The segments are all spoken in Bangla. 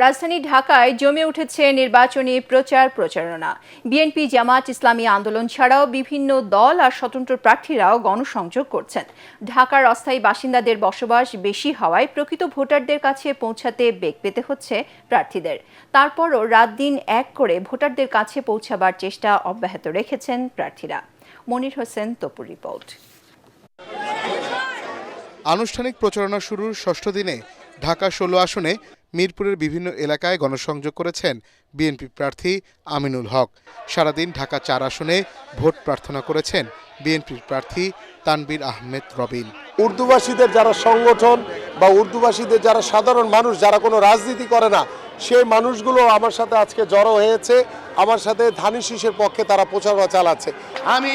রাজধানী ঢাকায় জমে উঠেছে নির্বাচনী প্রচারণা। বিএনপি, জামাত ইসলামী আন্দোলন ছাড়াও বিভিন্ন দল আর স্বতন্ত্র প্রার্থীরাও গণসংযোগ করছেন। ঢাকার অস্থায়ী বাসিন্দাদের বসবাস বেশি হওয়ায় প্রকৃত ভোটারদের কাছে পৌঁছাতে বেগ পেতে হচ্ছে প্রার্থীদের। তারপরও রাত দিন এক করে ভোটারদের কাছে পৌঁছাবার চেষ্টা অব্যাহত রেখেছেন প্রার্থীরা। মনির হোসেন তপুর রিপোর্ট। আনুষ্ঠানিক প্রচারণা শুরুর ষষ্ঠ দিনে ঢাকা ১৬ আসনে মিরপুরের বিভিন্ন এলাকায় গণসংযোগ করেছেন বিএনপি প্রার্থী আমিনুল হক। সারাদিন ঢাকা ৪ আসনে ভোট প্রার্থনা করেছেন বিএনপির প্রার্থী তানবীর আহমেদ রবিন। উর্দুভাষীদের যারা সংগঠন বা উর্দুভাষীদের যারা সাধারণ মানুষ, যারা কোনো রাজনীতি করে না, সেই মানুষগুলো আমার সাথে আজকে জড়ো হয়েছে। আমার সাথে ধানের শীষের পক্ষে তারা প্রচারণা চালাচ্ছে। আমি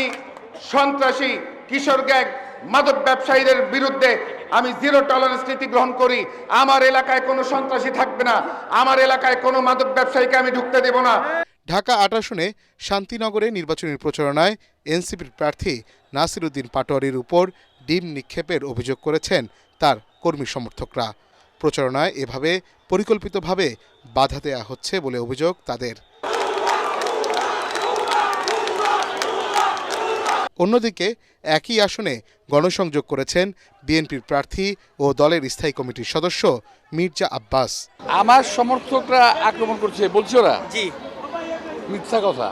সন্ত্রাসী, কিশোর গ্যাং, মাদক ব্যবসায়ীদের বিরুদ্ধে আমি জিরো টলারেন্স নীতি গ্রহণ করি। আমার এলাকায় কোনো সন্ত্রাসী থাকবে না, আমার এলাকায় কোনো মাদক ব্যবসায়ীকে আমি ঢুকতে দেব না। ঢাকা ৮ আসনে শান্তিনগরে নির্বাচনী প্রচারণায় এনসিপির প্রার্থী নাসির উদ্দিন পাটোয়ারির উপর ডিম নিক্ষেপের অভিযোগ করেছেন তার কর্মী সমর্থকরা। প্রচারণায় এভাবে পরিকল্পিতভাবে বাধা দেয়া হচ্ছে বলে অভিযোগ তাদের। অন্যদিকে একই আসনে গণসংযোগ করেছেন বিএনপির প্রার্থী ও দলের স্থায়ী কমিটির সদস্য মির্জা আব্বাস। আমার সমর্থকরা আক্রমণ করছে বলছে ওরা জি মিথ্যা কথা,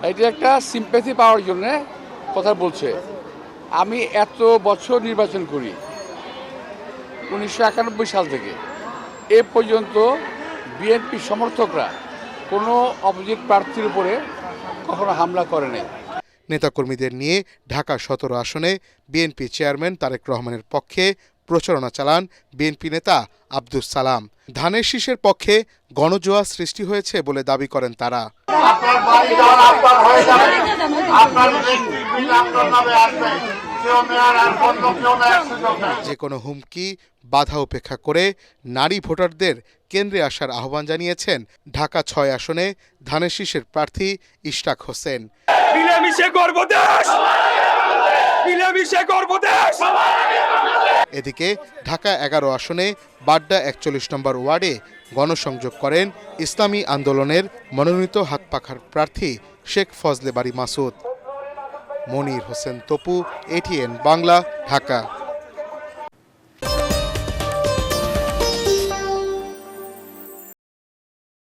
এটা একটা সিম্প্যাথি পাওয়ার জন্য কথা বলছে। আমি এত বছর নির্বাচন করি 1991 সাল থেকে এ পর্যন্ত বিএনপি সমর্থকরা কোনো অপোজিট প্রার্থীর উপরে কখনো হামলা করে নাই। নেতাকর্মীদের নিয়ে ঢাকা ১৭ আসনে বিএনপি চেয়ারম্যান তারেক রহমানের পক্ষে প্রচারণা চালান বিএনপি নেতা আব্দুস সালাম। ধানের শীষের পক্ষে গণজোয়ার সৃষ্টি হয়েছে বলে দাবি করেন তারা। যে কোনো হুমকি বাধা উপেক্ষা করে নারী ভোটারদের কেন্দ্রে আসার আহ্বান জানিয়েছেন ঢাকা ৬ আসনে ধানের শীষের প্রার্থী ইশরাক হোসেন। এদিকে ঢাকা ১১ আসনে বাড্ডা ৪১ নম্বর ওয়ার্ডে গণসংযোগ করেন ইসলামী আন্দোলনের মনোনীত হাতপাখার প্রার্থী শেখ ফজলে বারী মাসুদ। মনির হোসেন তপু, এটিএন বাংলা, ঢাকা।